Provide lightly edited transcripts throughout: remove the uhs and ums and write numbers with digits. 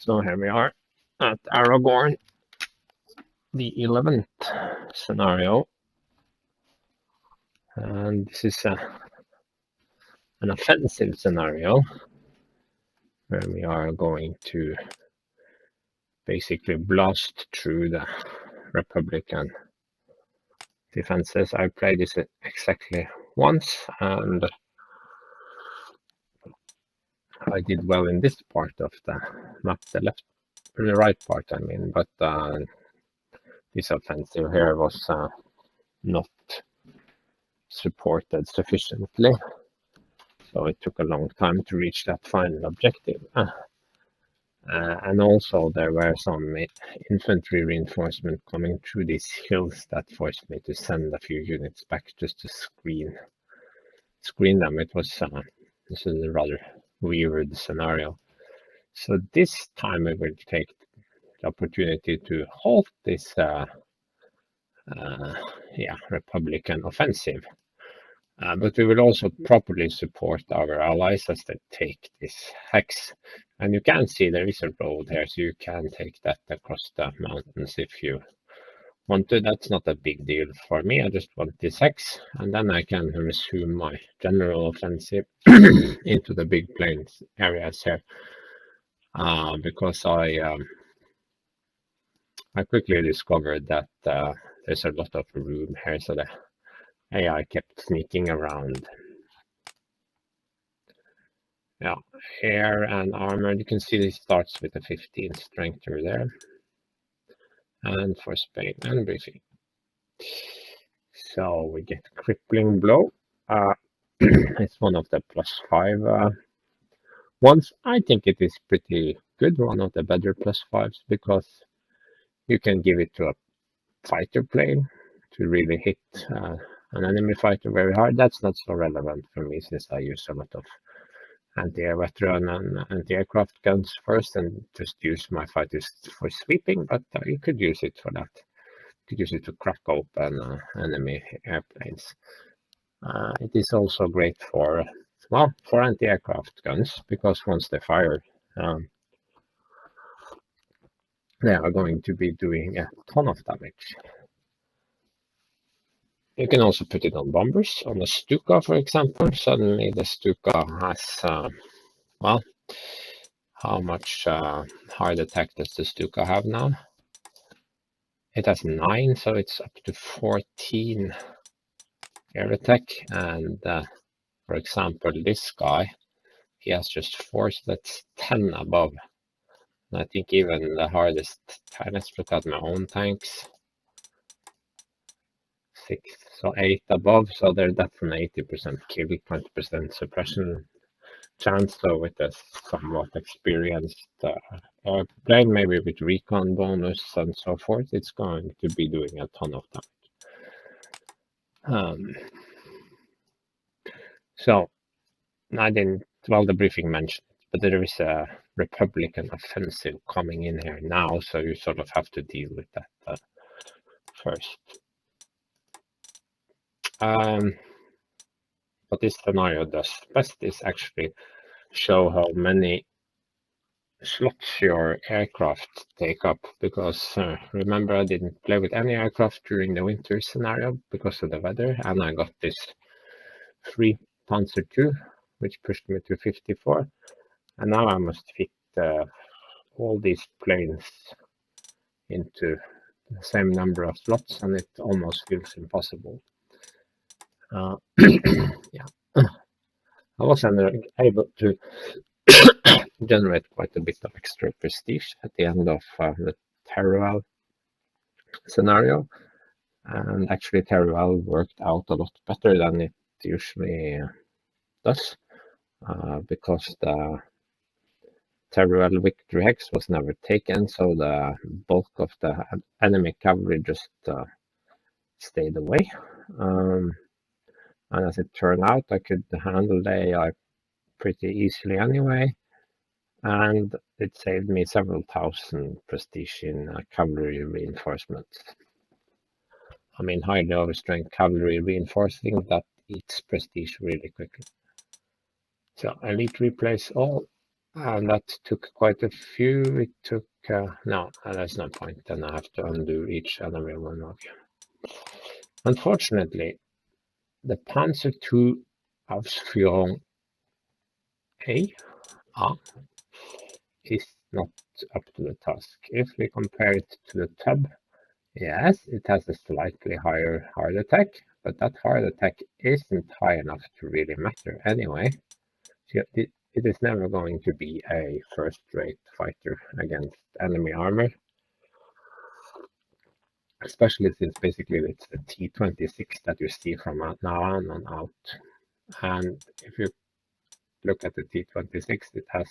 So here we are at Aragon, the 11th scenario, and this is an offensive scenario where we are going to basically blast through the Republican defenses. I played this exactly once, and I did well in this part of the map, the right part, I mean, but this offensive here was not supported sufficiently, so it took a long time to reach that final objective. And also there were some infantry reinforcement coming through these hills that forced me to send a few units back just to screen them. It was this is a rather weird scenario. So this time we will take the opportunity to halt this Republican offensive. But we will also properly support our allies as they take this hex. And you can see there is a road here, so you can take that across the mountains if you want to. That's not a big deal for me. I just want this hex, and then I can resume my general offensive into the big plains areas here. Because I quickly discovered that there's a lot of room here, so the AI kept sneaking around. Yeah, air and armor. You can see this starts with a 15 strength through there. And for Spain and briefing. So we get Crippling Blow. It's one of the +5 ones. I think it is pretty good, one of the better +5s, because you can give it to a fighter plane to really hit an enemy fighter very hard. That's not so relevant for me since I use a lot of anti-air veteran and anti-aircraft guns first and just use my fighters for sweeping, but you could use it for that. You could use it to crack open enemy airplanes. It is also great for anti-aircraft guns, because once they fire, they are going to be doing a ton of damage. You can also put it on bombers, on the Stuka, for example. Suddenly the Stuka has, how much hard attack does the Stuka have now? It has 9, so it's up to 14 air attack. And for example, this guy, he has just 4, so that's 10 above. And I think even the hardest, let's look at my own tanks. 6, so 8 above, so they're definitely 80% kill, 20% suppression chance. So with a somewhat experienced plane, maybe with recon bonus and so forth, it's going to be doing a ton of damage. So I didn't, well, the briefing mentioned it, but there is a Republican offensive coming in here now, so you sort of have to deal with that first. What this scenario does best is actually show how many slots your aircraft take up, because remember, I didn't play with any aircraft during the winter scenario because of the weather, and I got this free Panzer II, which pushed me to 54, and now I must fit all these planes into the same number of slots, and it almost feels impossible. Yeah, I was able to generate quite a bit of extra prestige at the end of the Teruel scenario, and actually Teruel worked out a lot better than it usually does, because the Teruel victory hex was never taken, so the bulk of the enemy cavalry just stayed away. And as it turned out, I could handle the AI pretty easily anyway, and it saved me several thousand prestige in cavalry reinforcements. I mean, highly overstrength cavalry reinforcing, that eats prestige really quickly. So elite replace all, And that took quite a few. It took, no, there's no point. Then I have to undo each and every one again. Unfortunately, the Panzer II Ausführung A is not up to the task. If we compare it to the Tub, yes, it has a slightly higher hard attack, but that hard attack isn't high enough to really matter anyway. It is never going to be a first-rate fighter against enemy armor, especially since basically it's the T-26 that you see from now on out. And if you look at the T-26, it has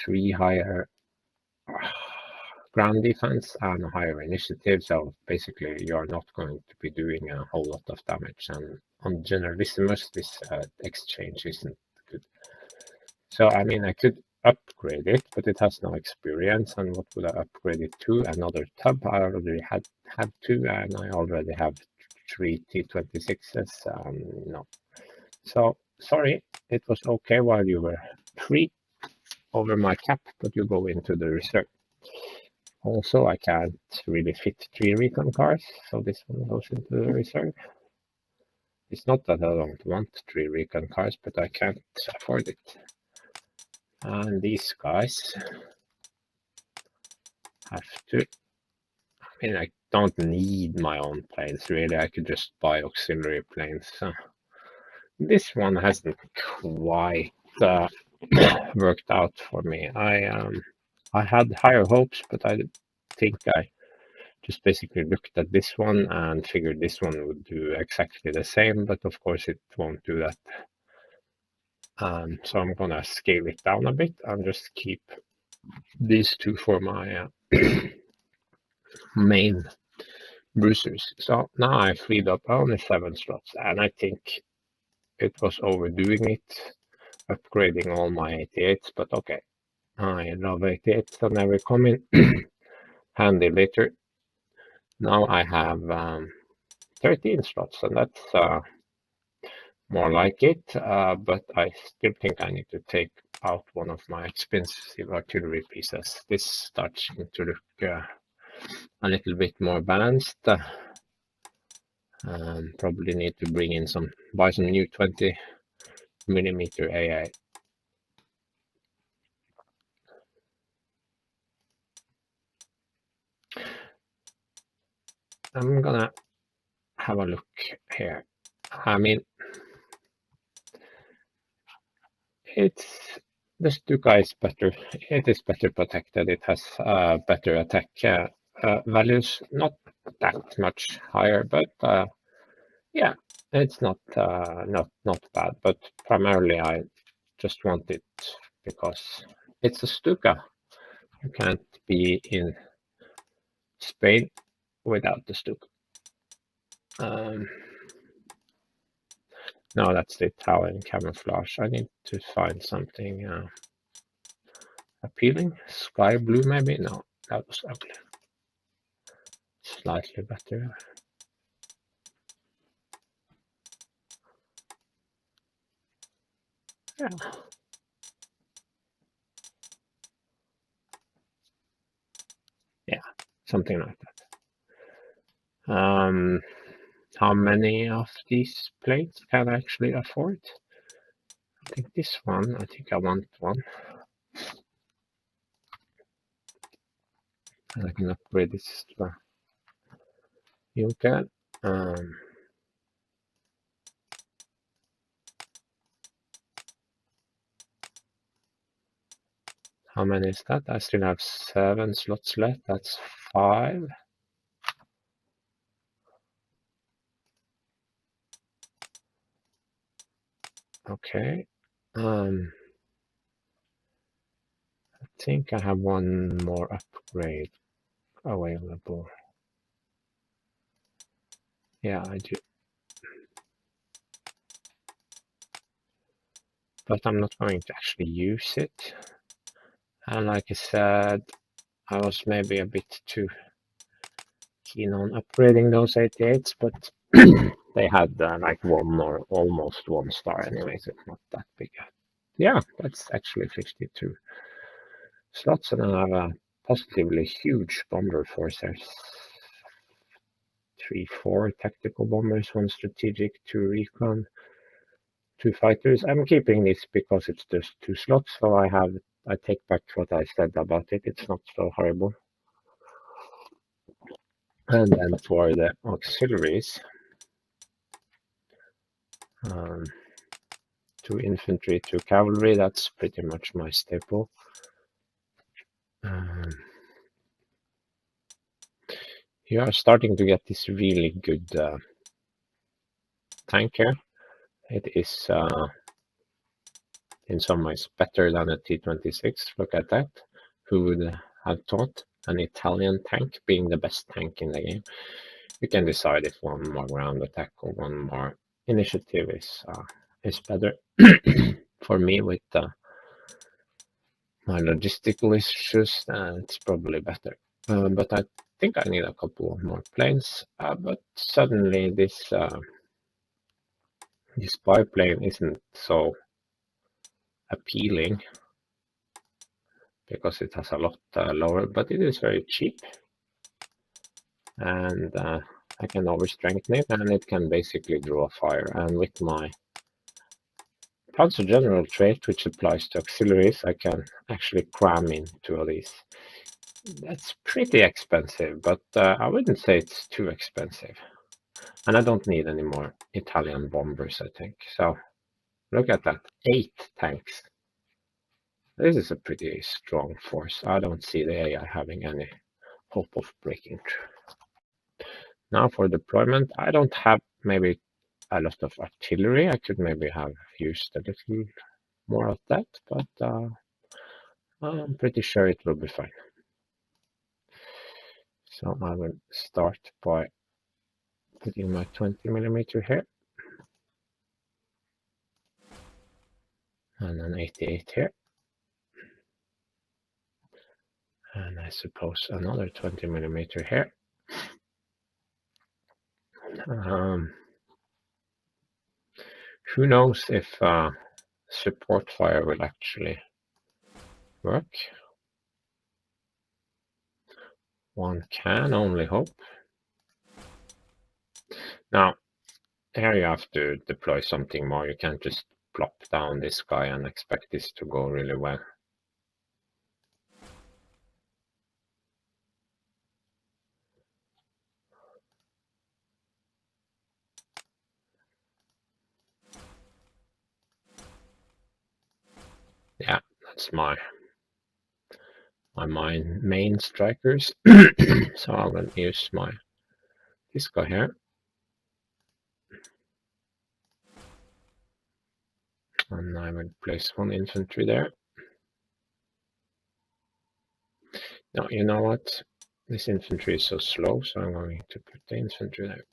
3 higher ground defense and a higher initiative, so basically you're not going to be doing a whole lot of damage. And on Generalissimus, this exchange isn't good. So I mean, I could upgrade it, but it has no experience. And what would I upgrade it to? Another Tub? I already have 2, and I already have 3 T-26s. No. So sorry, it was okay while you were 3 over my cap, but you go into the reserve. Also, I can't really fit 3 recon cars, so this one goes into the reserve. It's not that I don't want 3 recon cars, but I can't afford it. And these guys have to, I mean, I don't need my own planes really, I could just buy auxiliary planes. This one hasn't quite worked out for me. I had higher hopes, but I think I just basically looked at this one and figured this one would do exactly the same, but of course it won't do that. So I'm gonna scale it down a bit and just keep these 2 for my main bruisers. So now I freed up only 7 slots, and I think it was overdoing it, upgrading all my 88s, but okay. I love 88s, and they will come in handy later. Now I have 13 slots, and that's more like it, but I still think I need to take out one of my expensive artillery pieces. This starts to look a little bit more balanced. Probably need to bring in buy some new 20mm AA. I'm gonna have a look here. I mean, the Stuka is better. It is better protected. It has better attack values, not that much higher, but yeah, it's not bad. But primarily, I just want it because it's a Stuka. You can't be in Spain without the Stuka. No, that's the Italian camouflage. I need to find something appealing. Sky blue, maybe? No, that was ugly. Slightly better. Yeah. Yeah, something like that. How many of these plates can I actually afford? I think this one, I think I want one. And I can upgrade this to a UCAD. How many is that? I still have 7 slots left. That's 5. Okay. I think I have one more upgrade available. Yeah, I do. But I'm not going to actually use it. And like I said, I was maybe a bit too keen on upgrading those 88s, but they had like 1 or almost 1 star anyway, so it's not that big Yeah, that's actually 52 slots, and I have a positively huge bomber force. There's 3-4 tactical bombers, 1 strategic, 2 recon, 2 fighters. I'm keeping this because it's just 2 slots, so I take back what I said about it. It's not so horrible. And then for the auxiliaries, 2 infantry, 2 cavalry. That's pretty much my staple. You are starting to get this really good tank here. It is in some ways better than a T-26. Look at that. Who would have thought an Italian tank being the best tank in the game? You can decide if one more ground attack or one more initiative is better. For me, with my logistical issues, it's probably better. But I think I need a couple of more planes. But suddenly this biplane isn't so appealing because it has a lot lower, but it is very cheap, and I can overstrengthen it, and it can basically draw fire. And with my Panzer General trait, which applies to auxiliaries, I can actually cram in 2 of these. That's pretty expensive, but I wouldn't say it's too expensive. And I don't need any more Italian bombers, I think. So look at that, 8 tanks. This is a pretty strong force. I don't see the AI having any hope of breaking through. Now for deployment, I don't have maybe a lot of artillery. I could maybe have used a little more of that, but I'm pretty sure it will be fine. So I will start by putting my 20mm here, and an 88 here, and I suppose another 20mm here. Who knows if support fire will actually work? One can only hope. Now, here you have to deploy something more. You can't just plop down this guy and expect this to go really well. Yeah, that's my main strikers. So I'm going to use this guy here. And I will place 1 infantry there. Now, you know what? This infantry is so slow, so I'm going to put the infantry there.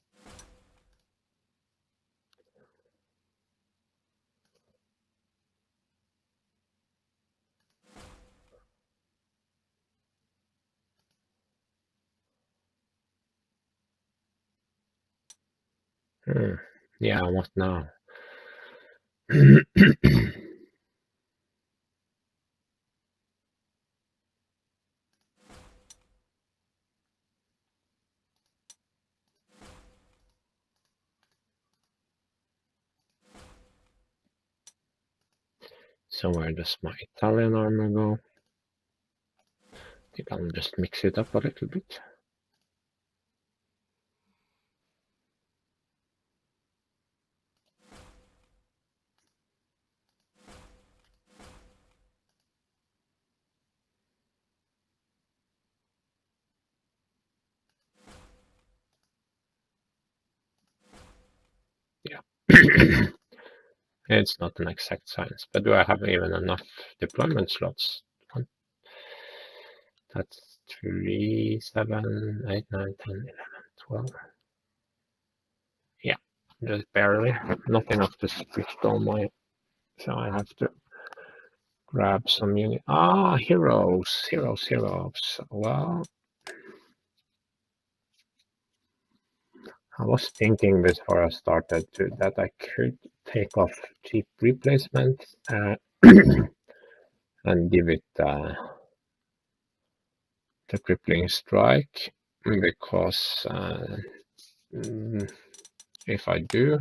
Yeah, what now? So where does my Italian armor go? I think I'll just mix it up a little bit. Yeah. It's not an exact science, but do I have even enough deployment slots? That's 3, 7, 8, 9, 10, 11, 12. Yeah, just barely. Not enough to switch all my. So I have to grab some unit. Heroes. Well, I was thinking before I started that I could take off cheap replacements and give it the crippling strike, because if I do,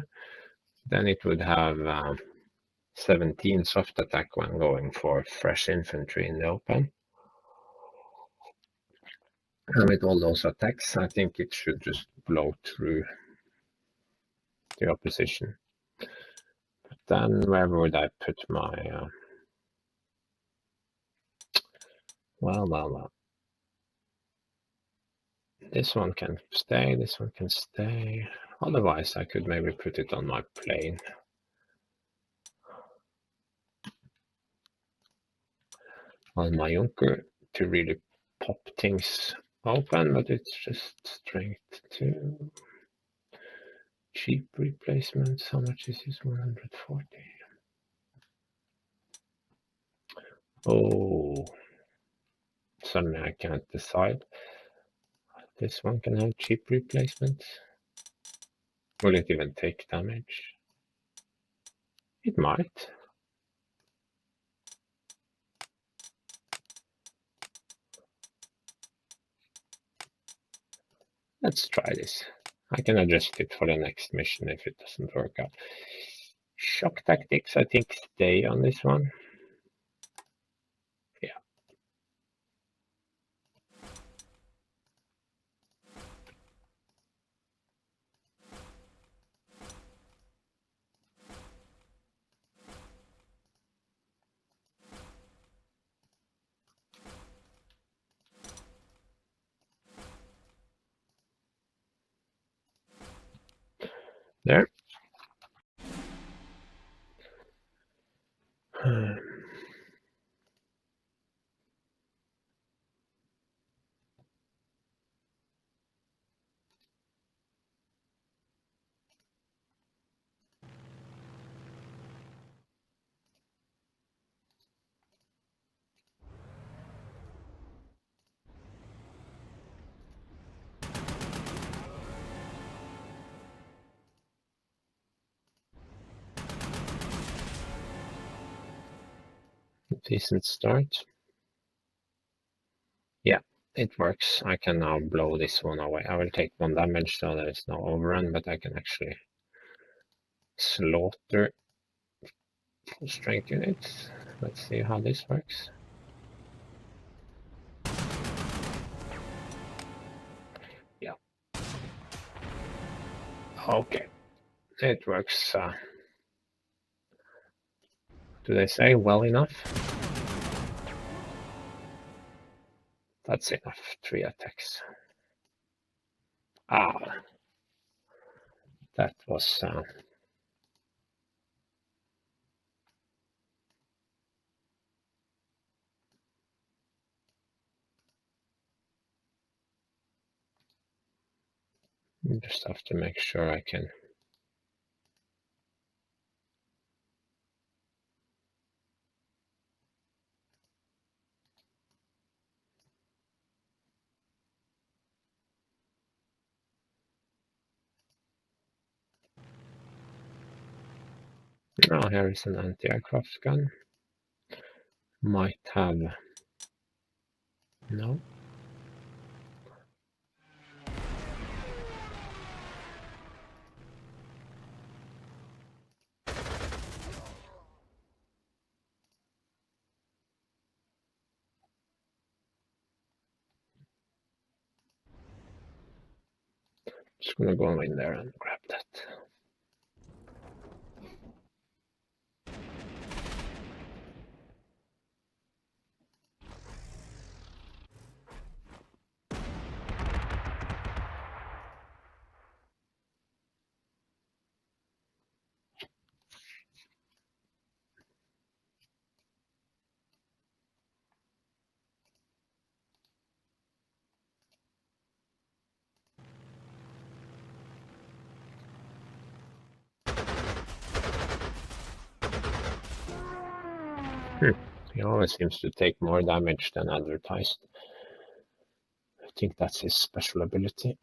then it would have 17 soft attack when going for fresh infantry in the open. And with all those attacks, I think it should just blow through the opposition. But then where would I put my... well. This one can stay, this one can stay. Otherwise, I could maybe put it on my plane. On my Junker to really pop things open, but it's just strength 2. Cheap replacements. How much is this? 140. Oh, suddenly I can't decide. This one can have cheap replacements. Will it even take damage? It might. Let's try this. I can adjust it for the next mission if it doesn't work out. Shock tactics, I think, stay on this one. Yeah. There. Decent start. Yeah, it works. I can now blow this one away. I will take 1 damage, so there is no overrun, but I can actually slaughter full strength units. Let's see how this works. Yeah. Okay. It works. Do they say well enough? That's enough. 3 attacks. That was... just have to make sure I can... Oh, here is an anti-aircraft gun. Might have... No. Just gonna go in there and grab that. He always seems to take more damage than advertised. I think that's his special ability.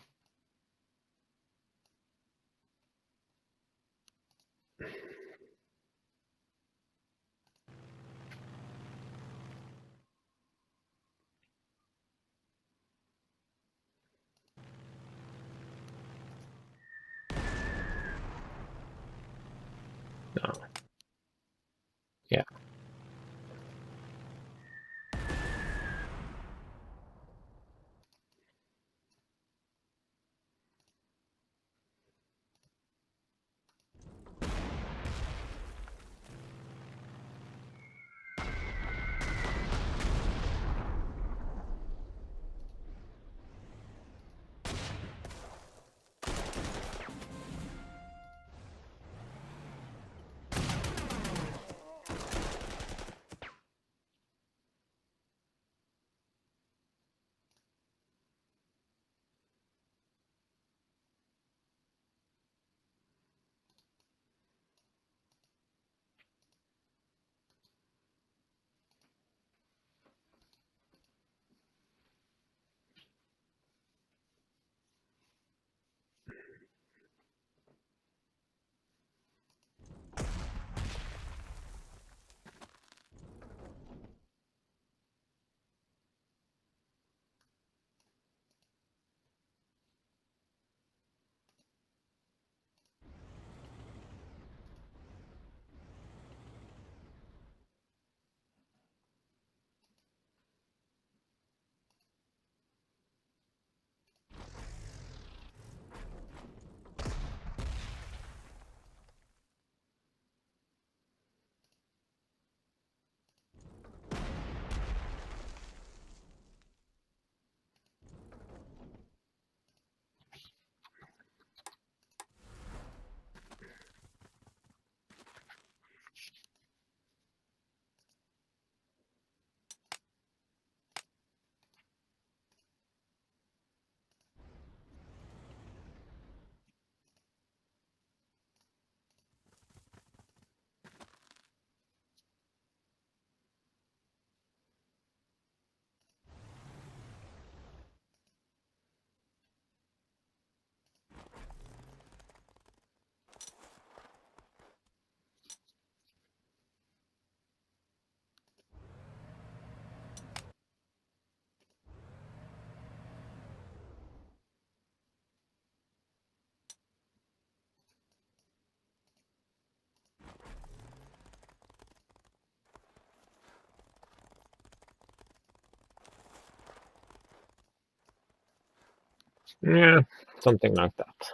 Yeah, something like that.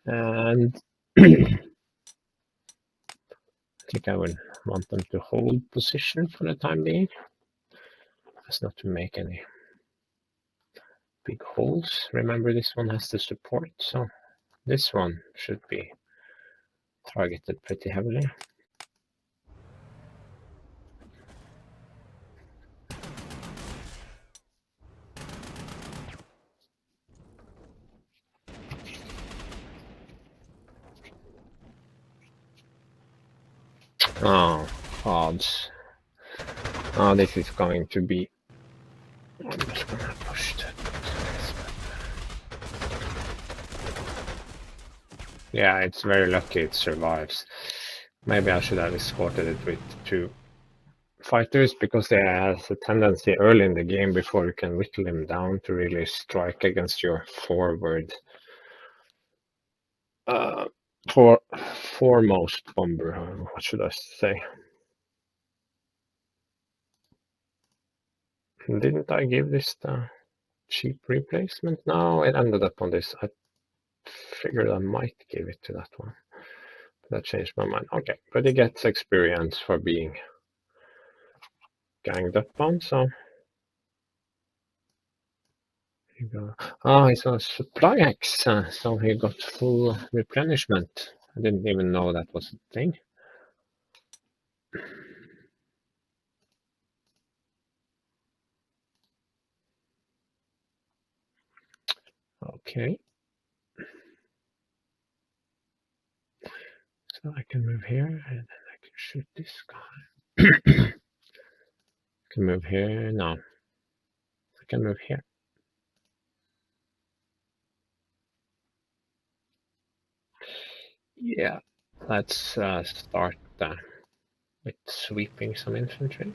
And I think I would want them to hold position for the time being. Just not to make any big holes. Remember, this one has the support, so this one should be targeted pretty heavily. Oh, odds. Oh, this is going to be... I'm just gonna push that. Yeah, it's very lucky it survives. Maybe I should have escorted it with 2 fighters, because they have a tendency early in the game, before you can whittle him down, to really strike against your forward foremost bomber. What should I say? Didn't I give this the cheap replacement? No, it ended up on this. I figured I might give it to that one, but I changed my mind. Okay, but he gets experience for being ganged up on, so you go. Oh, he's a supply hex, so he got full replenishment. I didn't even know that was a thing. Okay. So I can move here, and then I can shoot this guy. I can move here. No. I can move here. Yeah. Let's start with sweeping some infantry.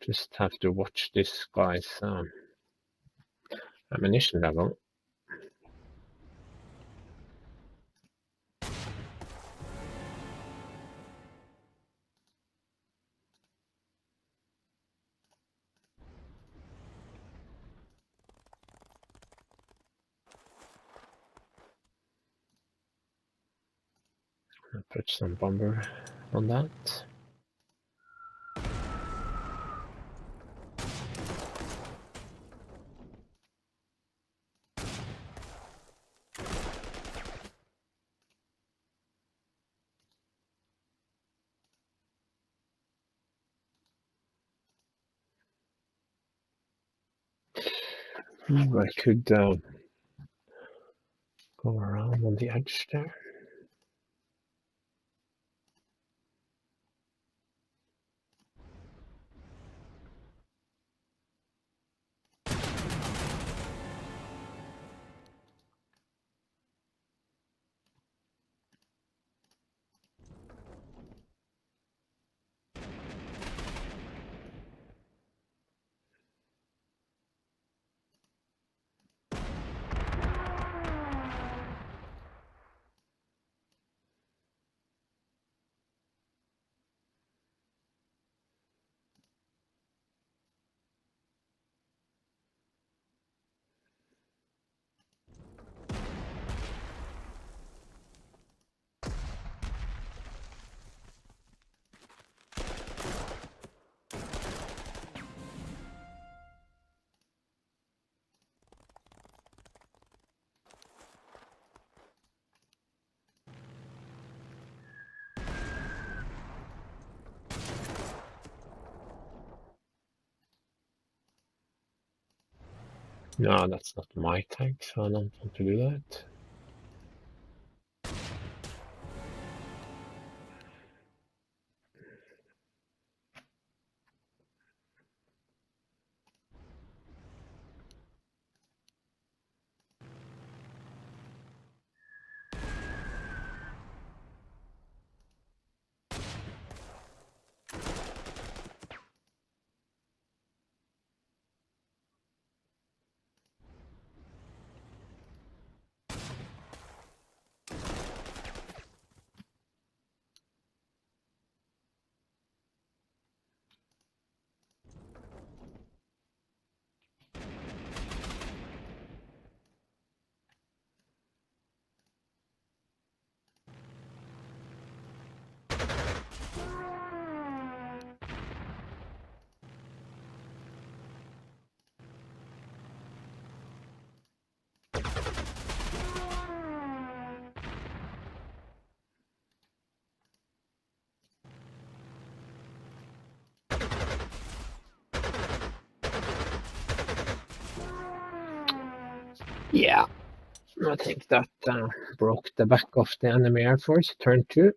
Just have to watch this guy's ammunition level. I'll put some bomber on that. I could go around on the edge there. No, that's not my tank, so I don't want to do that. Yeah, I think that broke the back of the enemy air force. Turn 2.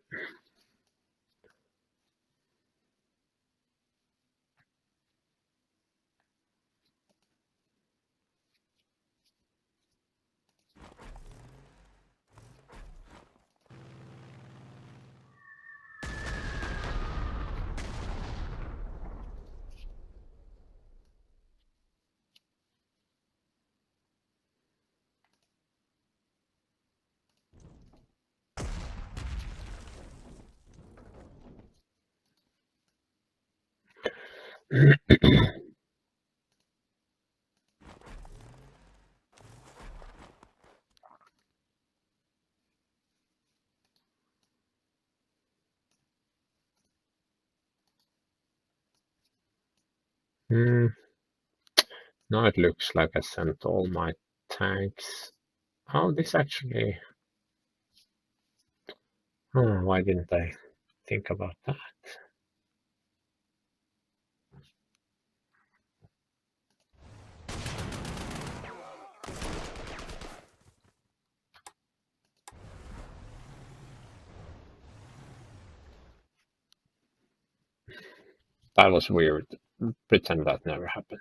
Hmm. Now it looks like I sent all my tanks. Oh, this actually. Oh, why didn't I think about that? That was weird. Pretend that never happened.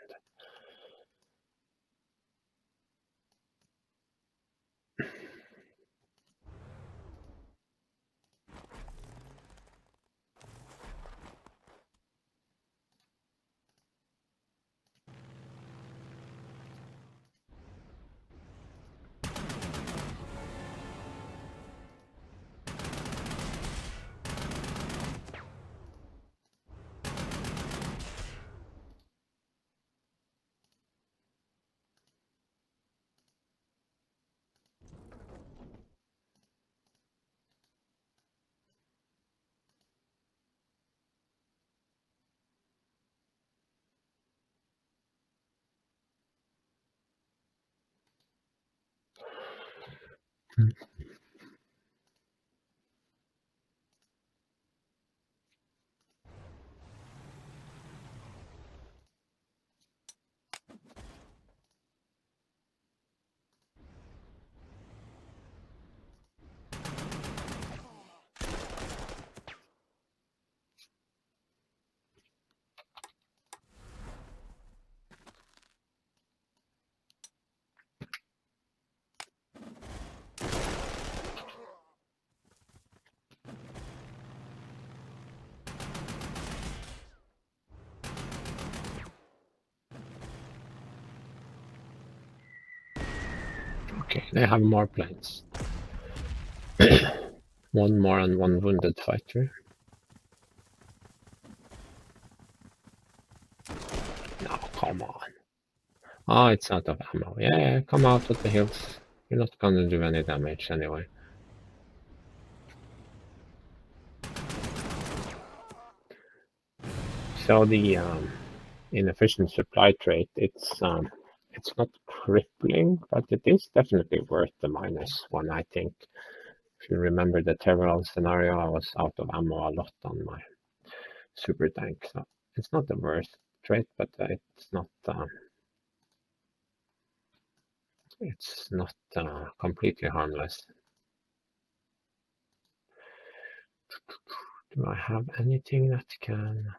Okay, they have more planes. One more and one wounded fighter. No, come on. Oh, it's out of ammo. Yeah, come out of the hills. You're not gonna do any damage anyway. So the inefficient supply trait, it's not crippling, but it is definitely worth the -1, I think. If you remember the Teruel scenario, I was out of ammo a lot on my super tank. So it's not the worst trait, but it's not completely harmless. Do I have anything that can?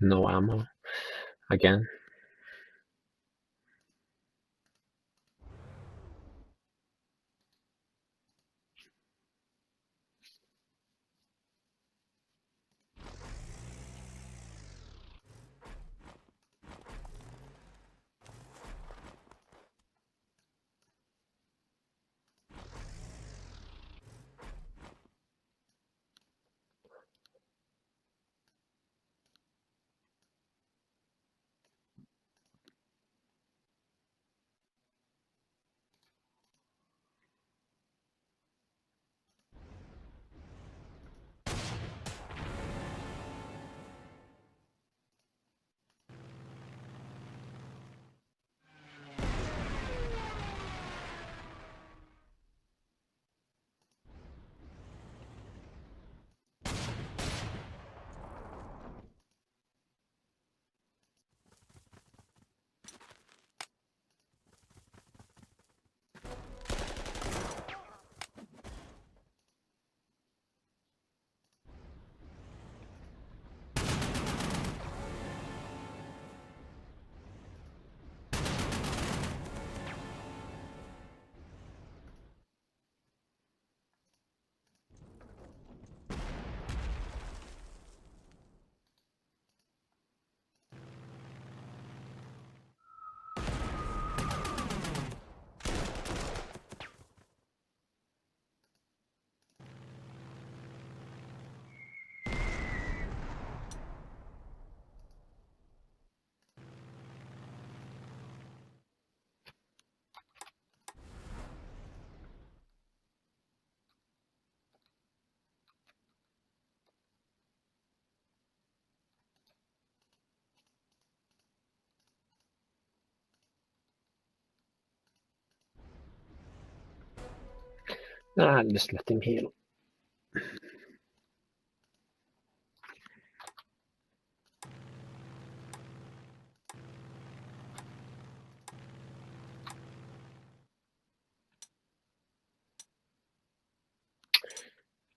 No ammo again. Just let him heal.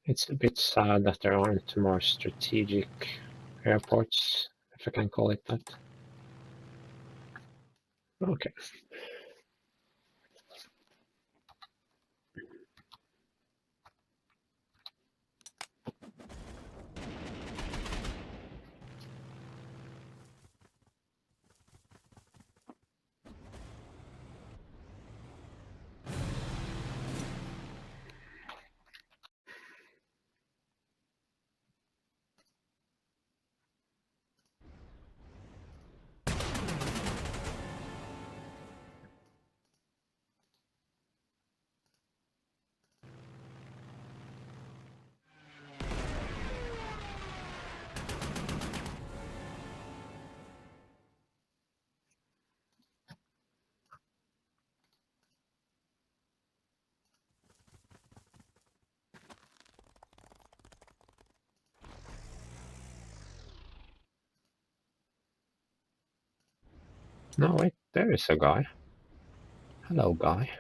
It's a bit sad that there aren't more strategic airports, if I can call it that. Okay. No, wait, there is a guy. Hello, guy.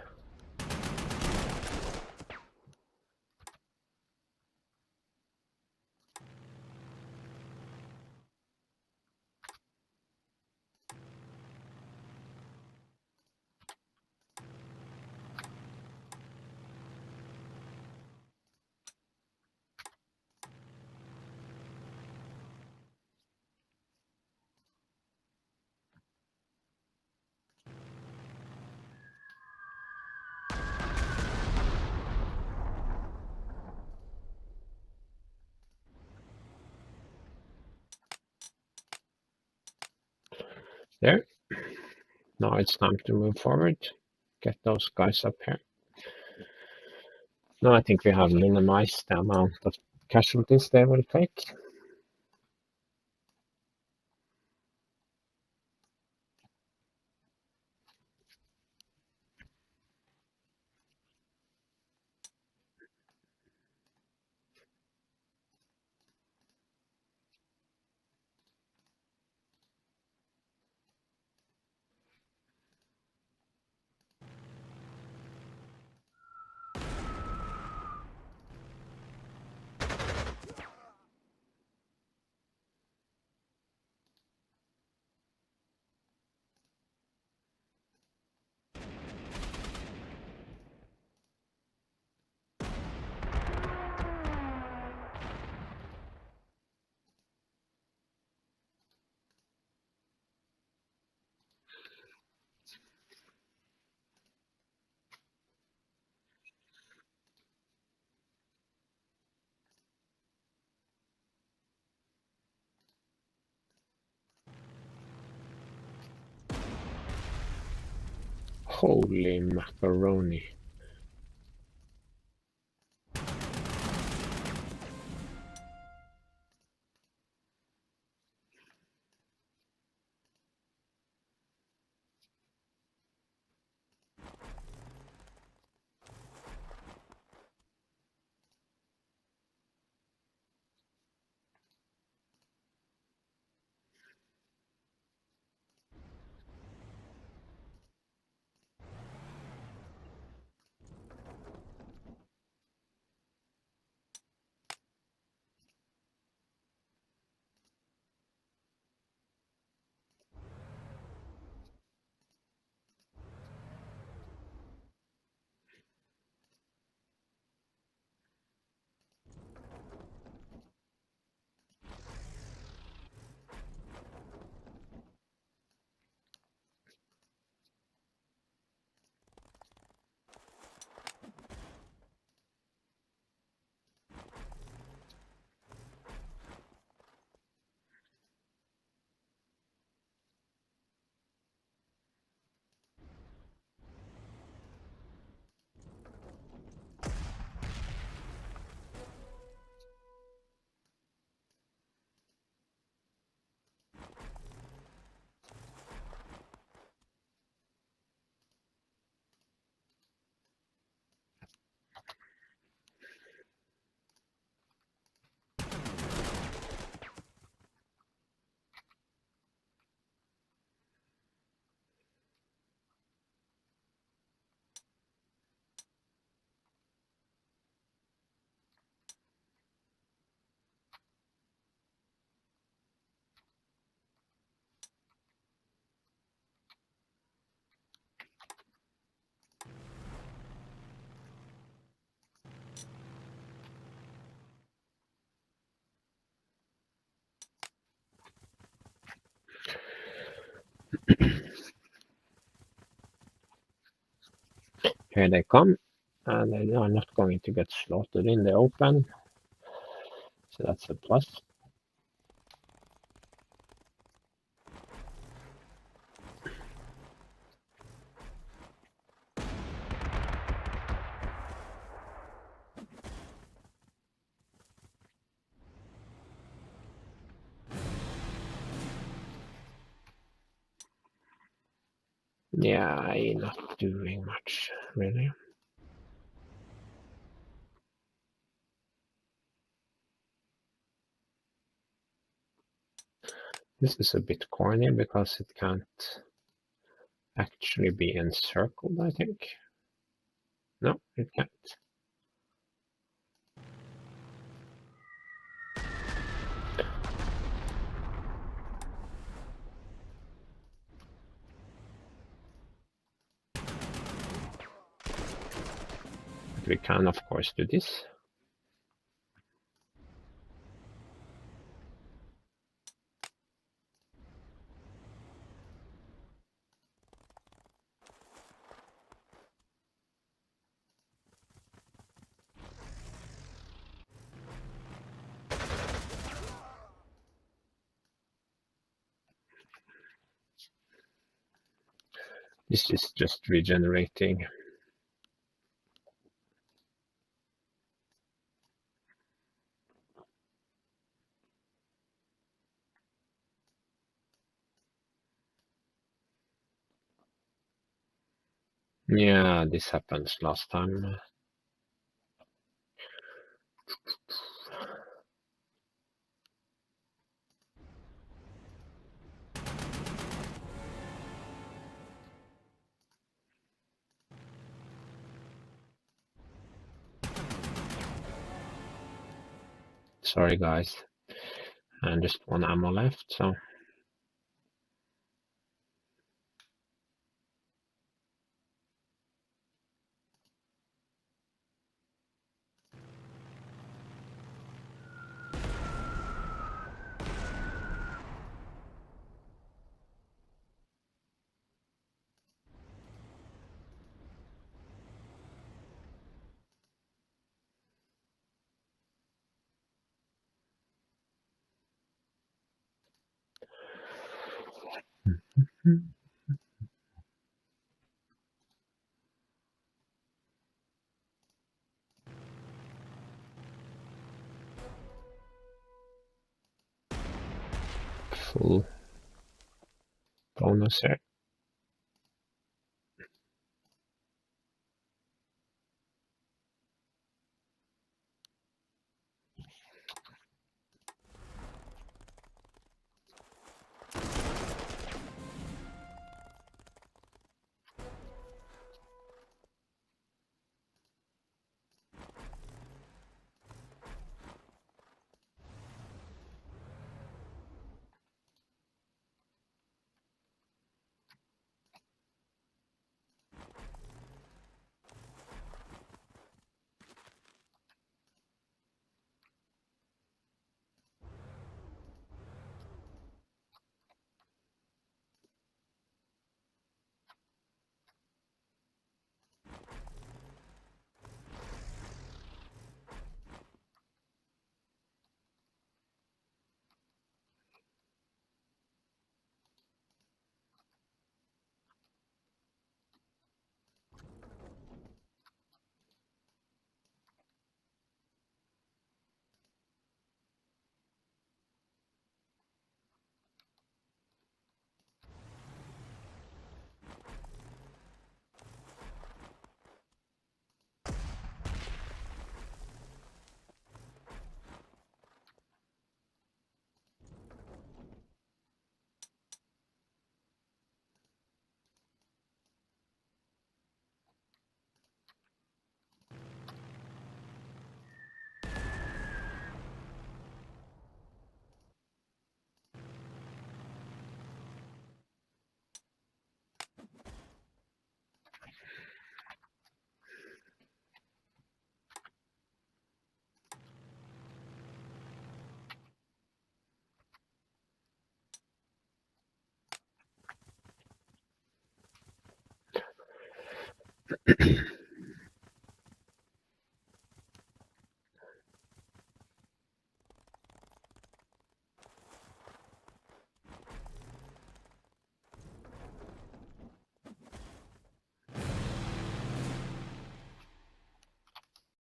There. Now it's time to move forward. Get those guys up here. Now I think we have minimized the amount of casualties they will take. Holy macaroni. Here they come, and they are not going to get slaughtered in the open, so that's a plus. Yeah, I'm not doing much, really. This is a bit corny because it can't actually be encircled, I think. No, it can't. But we can, of course, do this. This is just regenerating. Yeah, this happens last time. Sorry, guys. And just one ammo left, so. full bonus here.